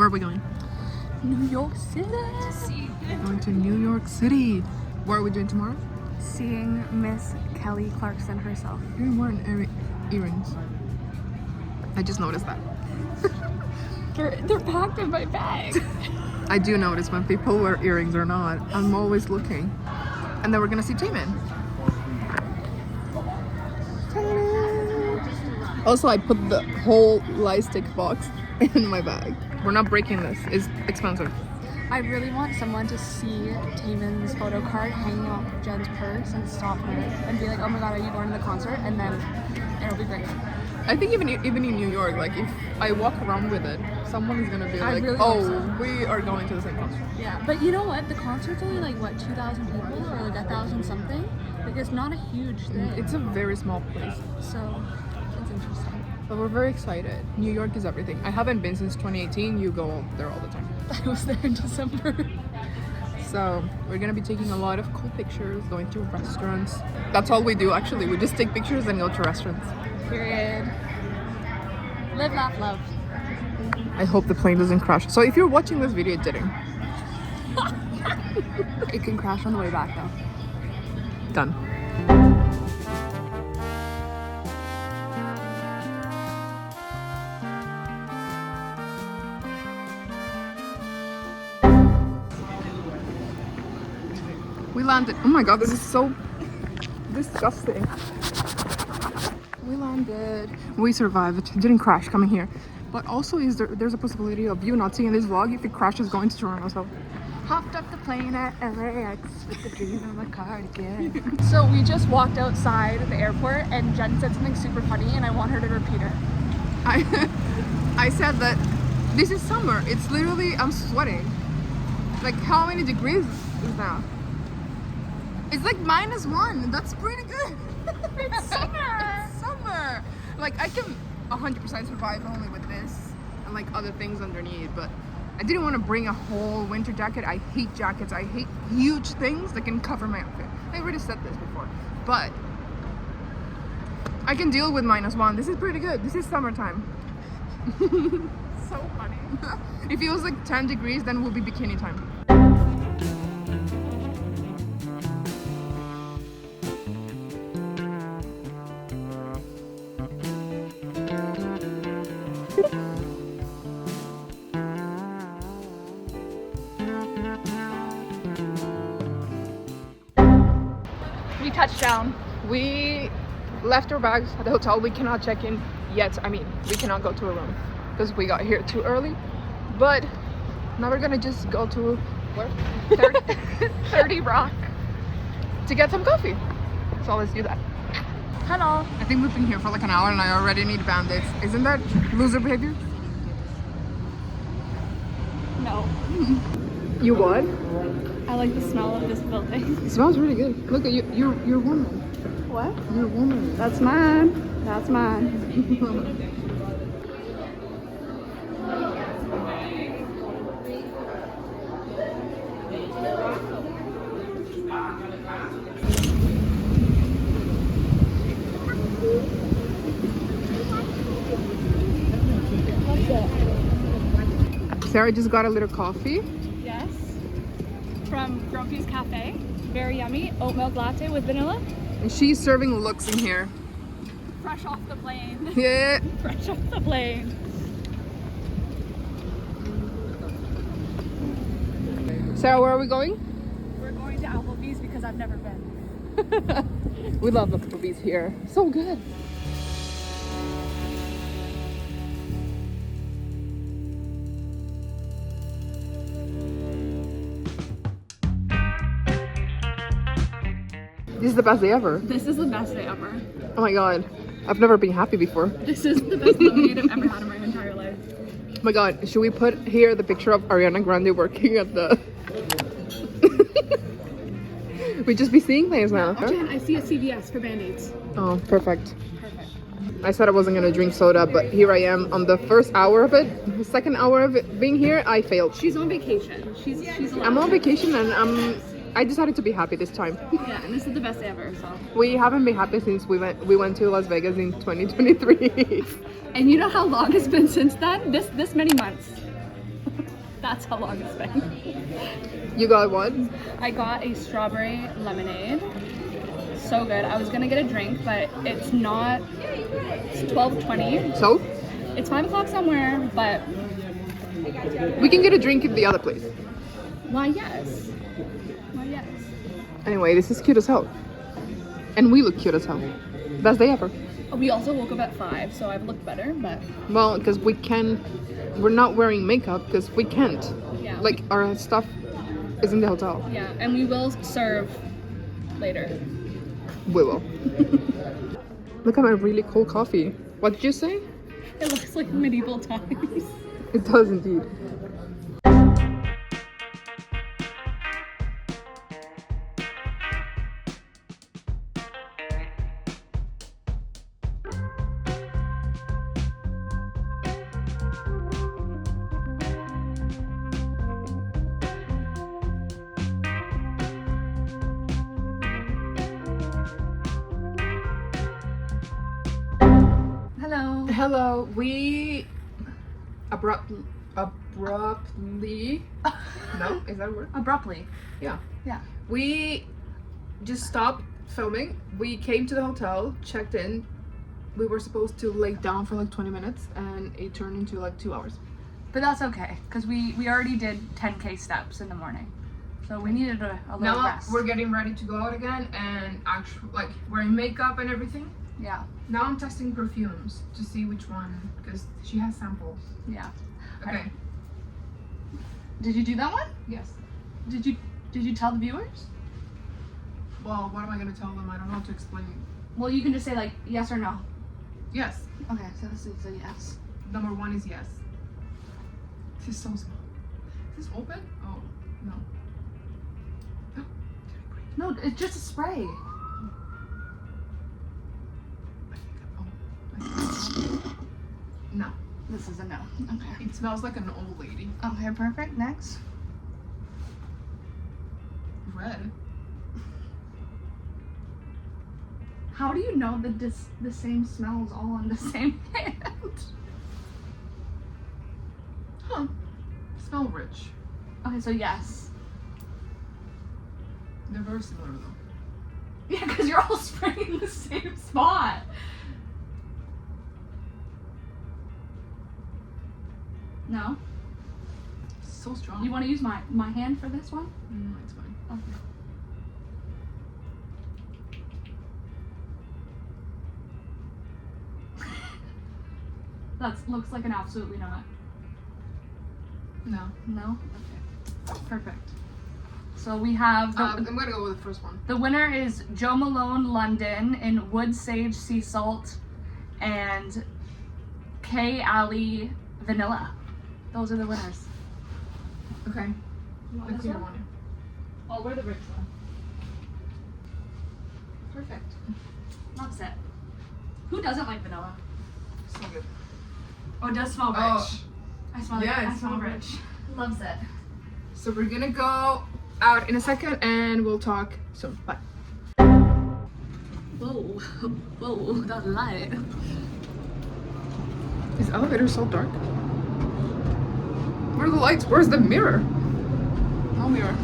Where are we going? New York City. Going to New York City. What are we doing tomorrow? Seeing Miss Kelly Clarkson herself. You're wearing earrings. I just noticed that. They're packed in my bag. I do notice when people wear earrings or not. I'm always looking. And then we're gonna see taemin. Also, I put the whole light stick box in my bag. We're not breaking this. It's expensive. I really want someone to see Taemin's photo card hanging off Jen's purse and stop her and be like, oh my god, are you going to the concert? And then it'll be great. I think even in New York, like if I walk around with it, someone is gonna be like, really oh, we are going to the same concert. Yeah, but you know what? The concert's only like, what, 2,000 people or like 1,000 something? Like it's not a huge thing. It's a very small place. So it's interesting. But we're very excited. New York is everything. I haven't been since 2018. You go there all the time. I was there in December. So we're gonna be taking a lot of cool pictures, going to restaurants. That's all we do actually. We just take pictures and go to restaurants. Period. Live, laugh, love. I hope the plane doesn't crash. So if you're watching this video, it didn't. It can crash on the way back though. Done. We landed. Oh my god, this is so disgusting. We landed. We survived. It didn't crash coming here. But also, there's a possibility of you not seeing this vlog if it crashes going to Toronto. So, hopped up the plane at LAX with the dream of a cardigan. So we just walked outside the airport and Jen said something super funny and I want her to repeat it. I said that this is summer. It's literally, I'm sweating. Like, how many degrees is now? It's like -1. That's pretty good. It's summer. It's summer. Like, I can 100% survive only with this and like other things underneath, but I didn't want to bring a whole winter jacket. I hate jackets. I hate huge things that can cover my outfit. I already said this before, but I can deal with -1. This is pretty good. This is summertime. So funny. If it was like 10 degrees, then we'll be bikini time. We touched down. We left our bags at the hotel. We cannot check in yet. I mean, we cannot go to a room because we got here too early. But now we're gonna just go to where? 30 Rock to get some coffee. So let's do that. Hello. I think we've been here for like an hour and I already need Band-Aids. Isn't that loser behavior? No. You what? I like the smell of this building. It smells really good. Look at you. You're a woman. What? You're a woman. That's mine. That's mine. Sarah just got a little coffee. Yes. From Grumpy's Cafe. Very yummy. Oat milk latte with vanilla. And she's serving looks in here. Fresh off the plane. Yeah. Fresh off the plane. Sarah, where are we going? We're going to Applebee's because I've never been. We love Applebee's here. So good. This is the best day ever. This is the best day ever. Oh my god. I've never been happy before. This is the best lemonade I've ever had in my entire life. Oh my god. Should we put here the picture of Ariana Grande working at the... We just be seeing things now. Oh, Jen, I see a CVS for Band-Aids. Oh, perfect. Perfect. I said I wasn't gonna drink soda, but here I am on the first hour of it. The second hour of it being here, I failed. She's on vacation. She's allowed. I'm on vacation and I decided to be happy this time. Yeah, and this is the best day ever, so. We haven't been happy since we went to Las Vegas in 2023. And you know how long it's been since then? This many months. That's how long it's been. You got what? I got a strawberry lemonade. So good. I was gonna get a drink, but it's not. It's 12:20. So? It's 5 o'clock somewhere, but We can get a drink at the other place. why yes. Why yes. Anyway, this is cute as hell. And we look cute as hell. Best day ever. We also woke up at 5, so I've looked better, but Well, because we're not wearing makeup because we can't. yeah. Like, our stuff is in the hotel. Yeah, and we will serve later. We will. Look at my really cool coffee. What did you say? It looks like medieval times. It does indeed. Hello. Hello, we abruptly no, is that a word? Abruptly. Yeah. Yeah. We just stopped filming. We came to the hotel, checked in. We were supposed to lay down for like 20 minutes and it turned into like 2 hours. But that's okay, because we already did 10K steps in the morning. So we needed a little Now rest. we're getting ready to go out again and actually like wearing makeup and everything. Yeah. Now I'm testing perfumes to see which one because she has samples. Yeah. Okay. Did you do that one? Yes. Did you tell the viewers? Well, what am I gonna tell them? I don't know how to explain. Well, you can just say like yes or no. Yes. Okay, so this is a yes. Number 1 is yes. This is so small. Is this open? Oh, no. No, it's just a spray. No. This is a no. Okay. It smells like an old lady. Okay, perfect. Next. Red. How do you know that the same smells all on the same hand? Huh. Smell rich. Okay, so yes. They're very similar though. Yeah, because you're all spraying the same spot. No? So strong. You want to use my hand for this one? No, it's fine. Okay. That looks like an absolutely not. No. No? Okay. Perfect. So we have I'm gonna go with the first one. the winner is Joe Malone London in Wood Sage Sea Salt and K Alley Vanilla. Those are the winners. Okay. You want The this clear one? one. I'll wear the rich one. Perfect. Loves it. Who doesn't like vanilla? So good. Oh, it does smell rich. Oh. I smell Yeah, it. it I smell smells rich. Loves it. So we're gonna go out in a second and we'll talk soon. Bye. Whoa. Whoa, that light. Is the elevator so dark? Where are the lights? Where's the mirror? No mirror.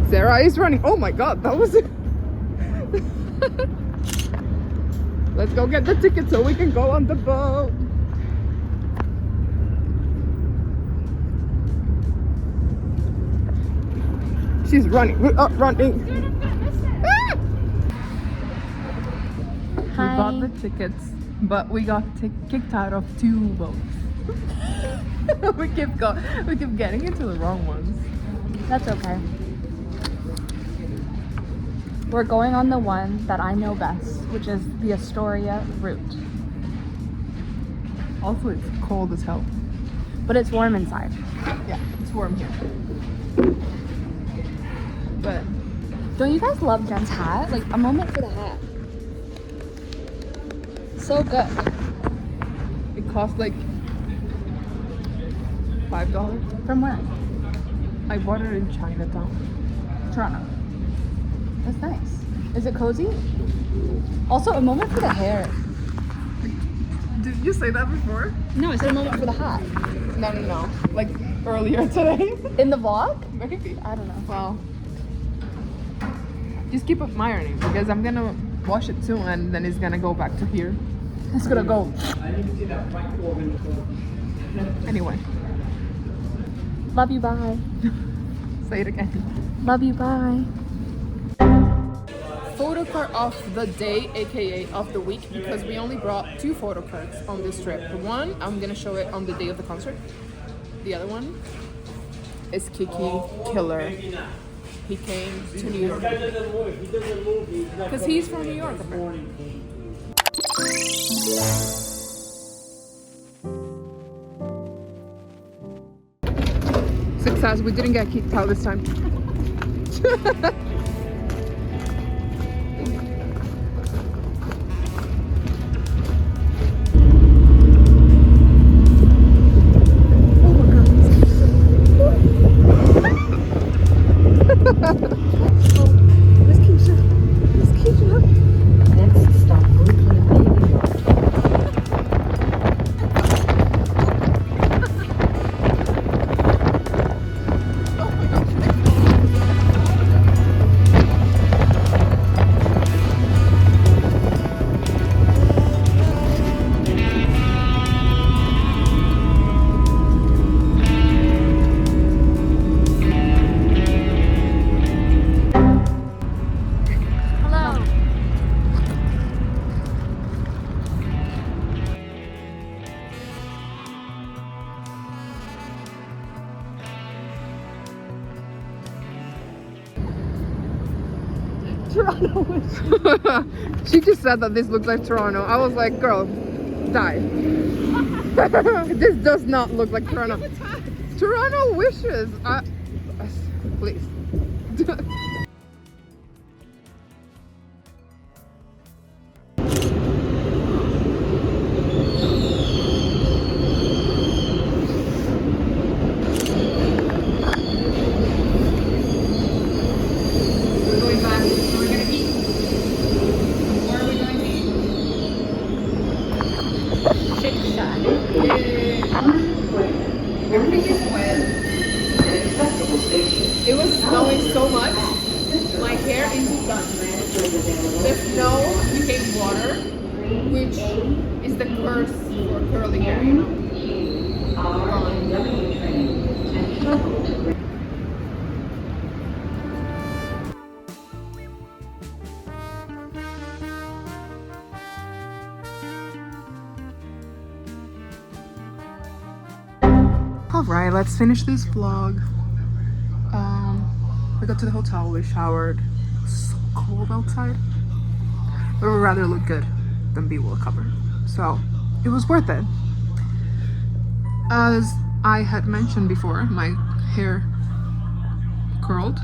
Sarah is running. Oh my god, that was it. Let's go get the ticket so we can go on the boat. She's running. We're up running. Ah! We bought the tickets, but we got kicked out of 2 boats. we keep getting into the wrong ones. That's okay. We're going on the one that I know best, which is the Astoria route. Also, it's cold as hell. But it's warm inside. Yeah, it's warm here. But Don't you guys love Jen's hat? Like, a moment for the hat. So good. It cost like $5. From where? I bought it in Chinatown, Toronto. That's nice. Is it cozy? Also, a moment for the hair. Did you say that before? No, I said a moment for the hat. No. Like earlier today. In the vlog? Maybe. I don't know. Well, just keep admiring because I'm gonna wash it soon and then it's gonna go back to here. It's gonna go. Anyway, Love you, bye. say it again. Love you, bye. Photo card of the day, aka of the week, because we only brought 2 photo cards on this trip. One, I'm gonna show it on the day of the concert. The other one is Kiki Killer. He came to New York because he's from New York, apparently. Success, we didn't get kicked out this time. Toronto. She just said that this looks like Toronto. I was like, girl, die. This does not look like Toronto. Toronto wishes. Please. It was snowing so much, my hair is done. The snow became water, which is the curse for curly hair, you know? Alright, let's finish this vlog. We got to the hotel, we showered. It's so cold outside. But it would rather look good than be well covered. So it was worth it. As I had mentioned before, my hair curled.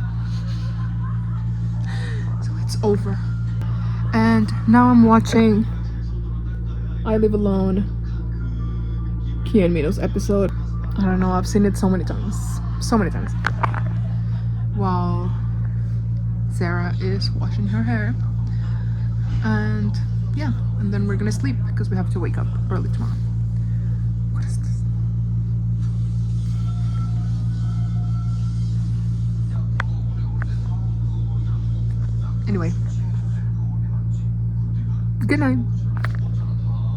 So it's over. And now I'm watching I Live Alone, Key and Mino's episode. I don't know, I've seen it so many times. So many times. While Sarah is washing her hair. And yeah, and then we're gonna sleep because we have to wake up early tomorrow. What is this? Anyway, good night.